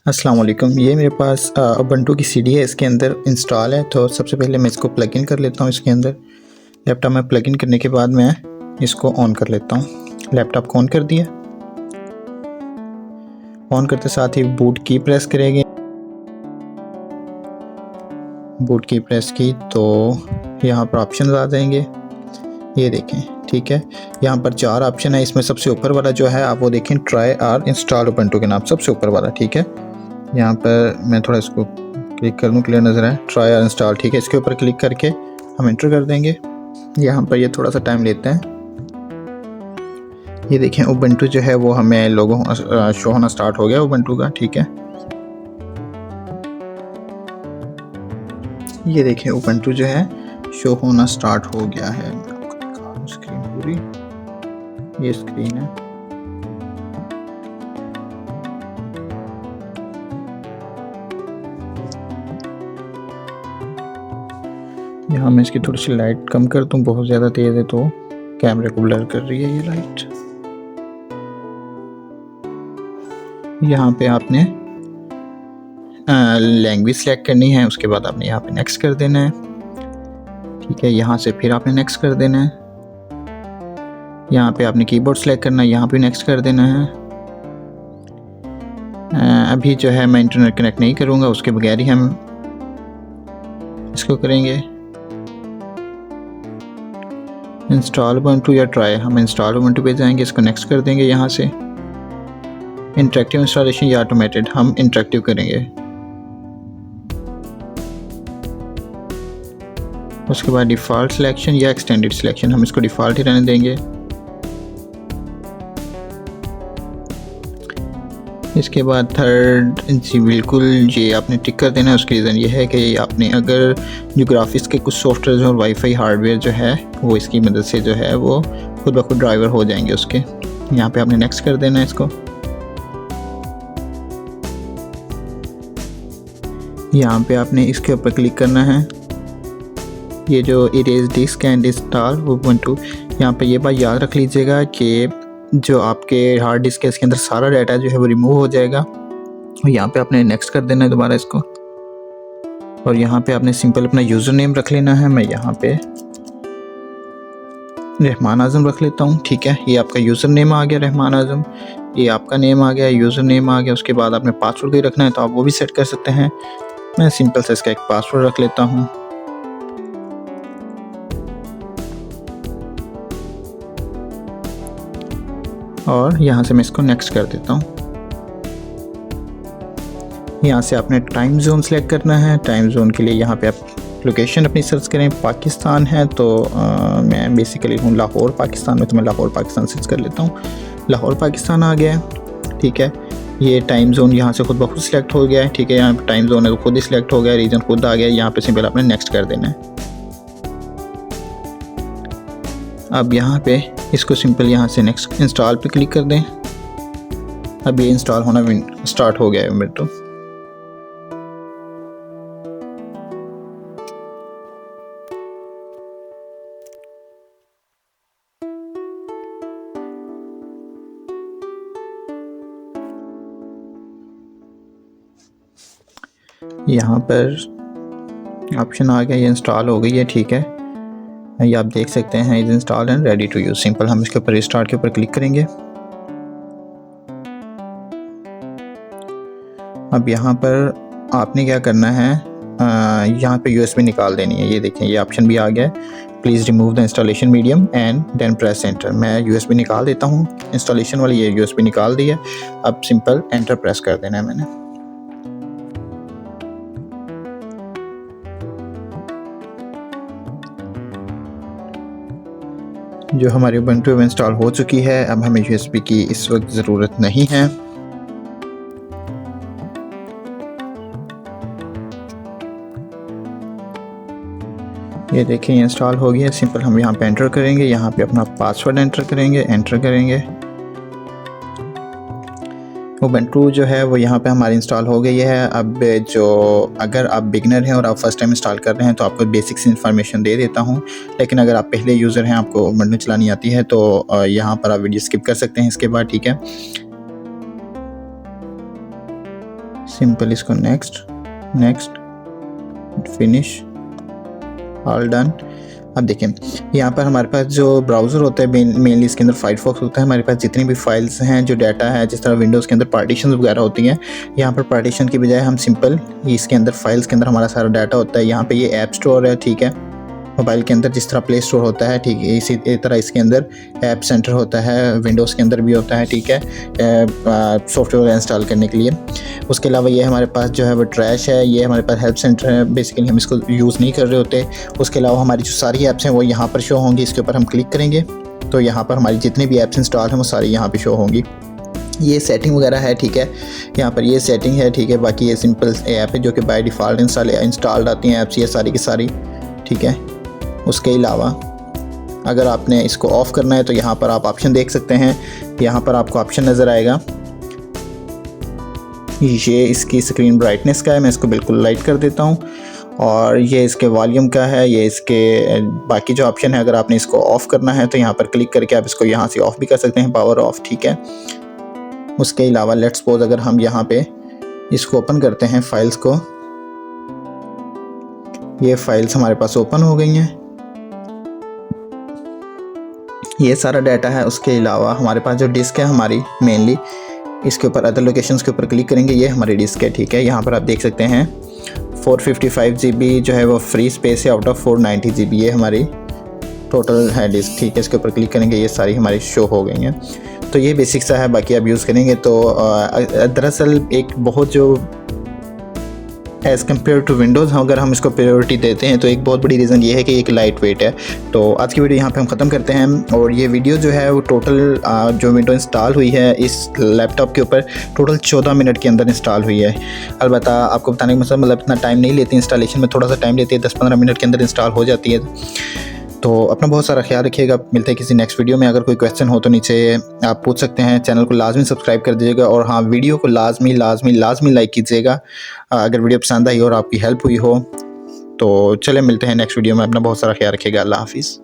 अस्सलाम वालेकुम। ये मेरे पास उबंटू की सीडी है, इसके अंदर इंस्टॉल है। तो सबसे पहले मैं इसको प्लग इन कर लेता हूँ। इसके अंदर लैपटॉप में प्लग इन करने के बाद मैं इसको ऑन कर लेता हूँ। लैपटॉप को ऑन कर दिया। ऑन करते साथ ही बूट की प्रेस करेंगे। बूट की प्रेस की तो यहाँ पर ऑप्शन आ जाएंगे, ये देखें, ठीक है। यहाँ पर 4 ऑप्शन है, इसमें सबसे ऊपर वाला जो है आप वो देखें, ट्राई और इंस्टॉल उबंटू के नाम, सबसे ऊपर वाला, ठीक है। यहाँ पर मैं थोड़ा इसको क्लिक कर दूँ, क्लियर नज़र आए, ट्राई और इंस्टॉल, ठीक है। इसके ऊपर क्लिक करके हम एंटर कर देंगे। यहाँ पर ये थोड़ा सा टाइम लेते हैं। ये देखें उबंटू जो है वो हमें लोगो शो होना स्टार्ट हो गया उबंटू का, ठीक है। ये देखें उबंटू जो है शो होना स्टार्ट हो गया है। मैं आपको दिखा दूँ स्क्रीन पूरी, ये स्क्रीन है। यहाँ मैं इसकी थोड़ी सी लाइट कम कर दूँ, बहुत ज़्यादा तेज़ है तो कैमरे को ब्लर कर रही है ये लाइट। यहाँ पे आपने लैंग्वेज सेलेक्ट करनी है, उसके बाद आपने यहाँ पे नेक्स्ट कर देना है, ठीक है। यहाँ से फिर आपने नेक्स्ट कर देना है। यहाँ पे आपने कीबोर्ड सेलेक्ट करना है, यहाँ पे नेक्स्ट कर देना है। अभी जो है मैं इंटरनेट कनेक्ट नहीं करूँगा, उसके बगैर ही हम इसको करेंगे। इंस्टॉल उबंटू या ट्राई, हम इंस्टॉल उबंटू पे जाएंगे, इसको नेक्स्ट कर देंगे। यहाँ से इंटरेक्टिव इंस्टॉलेशन या ऑटोमेटेड, हम इंटरेक्टिव करेंगे। उसके बाद डिफ़ॉल्ट सिलेक्शन या एक्सटेंडेड सिलेक्शन, हम इसको डिफ़ॉल्ट ही रहने देंगे। इसके बाद थर्ड जी बिल्कुल ये आपने टिक कर देना है। उसकी रीज़न ये है कि आपने अगर जो ग्राफिक्स के कुछ सॉफ्टवेयर और वाईफाई हार्डवेयर जो है वो इसकी मदद से जो है वो खुद ब खुद ड्राइवर हो जाएंगे उसके। यहाँ पे आपने नेक्स्ट कर देना है इसको। यहाँ पे आपने इसके ऊपर क्लिक करना है, ये जो erase disk and install Ubuntu. यहाँ पे ये बात याद रख लीजिएगा कि जो आपके हार्ड डिस्क है इसके अंदर सारा डाटा जो है वो रिमूव हो जाएगा। और यहाँ पे आपने नेक्स्ट कर देना है दोबारा इसको। और यहाँ पे आपने सिंपल अपना यूज़र नेम रख लेना है। मैं यहाँ पे रहमान आज़म रख लेता हूँ, ठीक है। ये आपका यूज़र नेम आ गया रहमान आज़म, ये आपका नेम आ गया, यूज़र नेम आ गया। उसके बाद आपने पासवर्ड भी रखना है तो आप वो भी सेट कर सकते हैं। मैं सिंपल से इसका एक पासवर्ड रख लेता हूँ। और यहाँ से मैं इसको नेक्स्ट कर देता हूँ। यहाँ से आपने टाइम जोन सेलेक्ट करना है। टाइम जोन के लिए यहाँ पे आप लोकेशन अपनी सर्च करें, पाकिस्तान है तो मैं बेसिकली हूँ लाहौर पाकिस्तान में, तो मैं लाहौर पाकिस्तान सर्च कर लेता हूँ। लाहौर पाकिस्तान आ गया है, ठीक है। ये टाइम जोन यहाँ से खुद ब खुद सिलेक्ट हो गया है, ठीक है। यहाँ पे टाइम जोन है तो खुद ही सिलेक्ट हो गया, रीजन खुद आ गया। यहाँ पे सिंपल आपने नेक्स्ट कर देना है। अब यहाँ पे इसको सिंपल यहाँ से नेक्स्ट इंस्टॉल पे क्लिक कर दें। अब ये इंस्टॉल होना स्टार्ट हो गया है मेरे तो। यहाँ पर ऑप्शन आ गया, ये इंस्टॉल हो गई है, ठीक है। ये आप देख सकते हैं is installed and ready to use. Simple हम इसके ऊपर रिस्टार्ट के ऊपर क्लिक करेंगे। अब यहाँ पर आपने क्या करना है, यहाँ पे यूएसबी निकाल देनी है। ये देखें ये ऑप्शन भी आ गया है, please remove the installation medium and then press enter. मैं यूएसबी निकाल देता हूँ, इंस्टॉलेशन वाली ये यूएसबी निकाल दी है। अब सिंपल एंटर प्रेस कर देना है मैंने। जो हमारी उबंटू में इंस्टॉल हो चुकी है। अब हमें यूएसबी की इस वक्त ज़रूरत नहीं है। ये देखें इंस्टॉल हो गया। सिंपल हम यहाँ पे एंटर करेंगे, यहाँ पे अपना पासवर्ड एंटर करेंगे। उबंटू जो है वो यहाँ पे हमारी इंस्टॉल हो गई है। अब जो अगर आप बिगनर हैं और आप फर्स्ट टाइम इंस्टॉल कर रहे हैं तो आपको बेसिक्स इन्फॉर्मेशन दे देता हूँ, लेकिन अगर आप पहले यूज़र हैं, आपको उबंटू चलानी आती है तो यहाँ पर आप वीडियो स्किप कर सकते हैं इसके बाद, ठीक है। सिंपल इसको next next finish, all done. अब देखें यहाँ पर हमारे पास जो ब्राउज़र होता है मेनली इसके अंदर फायरफॉक्स होता है। हमारे पास जितनी भी फाइल्स हैं, जो डाटा है, जिस तरह विंडोज़ के अंदर पार्टीशन वगैरह होती हैं, यहाँ पर पार्टीशन की बजाय हम सिंपल इसके अंदर फाइल्स के अंदर हमारा सारा डाटा होता है। यहाँ पे ये ऐप स्टोर है, ठीक है, मोबाइल के अंदर जिस तरह प्ले स्टोर होता है, ठीक है, इसी तरह इसके अंदर ऐप सेंटर होता है, विंडोज़ के अंदर भी होता है, ठीक है, सॉफ्टवेयर इंस्टॉल करने के लिए। उसके अलावा ये हमारे पास जो है वो ट्रैश है, ये हमारे पास हेल्प सेंटर है, बेसिकली हम इसको यूज़ नहीं कर रहे होते। उसके अलावा हमारी जो सारी ऐप्स हैं वो यहाँ पर शो होंगी। इसके ऊपर हम क्लिक करेंगे तो यहाँ पर हमारी जितनी भी ऐप्स इंस्टॉल हैं वो सारी यहाँ पर शो होंगी। ये सेटिंग वगैरह है, ठीक है, यहाँ पर ये सेटिंग है, ठीक है। बाकी ये सिंपल ऐप है जो कि बाय डिफ़ॉल्ट इंस्टॉल्ड आती हैं ऐप्स, ये सारी की सारी, ठीक है। उसके अलावा अगर आपने इसको ऑफ़ करना है तो यहाँ पर आप ऑप्शन देख सकते हैं। यहाँ पर आपको ऑप्शन नज़र आएगा, ये इसकी स्क्रीन ब्राइटनेस का है, मैं इसको बिल्कुल लाइट कर देता हूँ। और ये इसके वॉल्यूम का है, ये इसके बाकी जो ऑप्शन है, अगर आपने इसको ऑफ़ करना है तो यहाँ पर क्लिक करके आप इसको यहाँ से ऑफ़ भी कर सकते हैं, पावर ऑफ़, ठीक है। उसके अलावा लेट्स सपोज अगर हम यहाँ पे इसको ओपन करते हैं फाइल्स को, ये फाइल्स हमारे पास ओपन हो गई हैं, ये सारा डाटा है। उसके अलावा हमारे पास जो डिस्क है हमारी मेनली, इसके ऊपर अदर लोकेशंस के ऊपर क्लिक करेंगे, ये हमारी डिस्क है, ठीक है। यहाँ पर आप देख सकते हैं 455 GB जो है वो फ्री स्पेस है आउट ऑफ 490 GB, ये हमारी टोटल है डिस्क, ठीक है। इसके ऊपर क्लिक करेंगे, ये सारी हमारी शो हो गई हैं। तो ये बेसिक सा है, बाकी आप यूज़ करेंगे तो दरअसल एक बहुत जो एज़ कम्पेयर टू विंडोज़, अगर हम इसको प्रायोरिटी देते हैं तो एक बहुत बड़ी रीज़न ये है कि एक लाइट वेट है। तो आज की वीडियो यहाँ पे हम ख़त्म करते हैं। और ये वीडियो जो है वो टोटल जो विंडो इंस्टॉल हुई है इस लैपटॉप के ऊपर टोटल 14 मिनट के अंदर इंस्टॉल हुई है। अलबत्ता आपको बताने का मतलब इतना टाइम नहीं लेती, इंस्टॉलेशन में थोड़ा सा टाइम लेती है, 10-15 मिनट के अंदर इंस्टॉल हो जाती है। तो अपना बहुत सारा ख्याल रखिएगा। मिलते हैं किसी नेक्स्ट वीडियो में। अगर कोई क्वेश्चन हो तो नीचे आप पूछ सकते हैं। चैनल को लाजमी सब्सक्राइब कर दीजिएगा और हाँ, वीडियो को लाजमी लाइक कीजिएगा अगर वीडियो पसंद आई और आपकी हेल्प हुई हो। तो चले मिलते हैं नेक्स्ट वीडियो में। अपना बहुत सारा ख्याल रखिएगा। अल्लाह हाफिज़।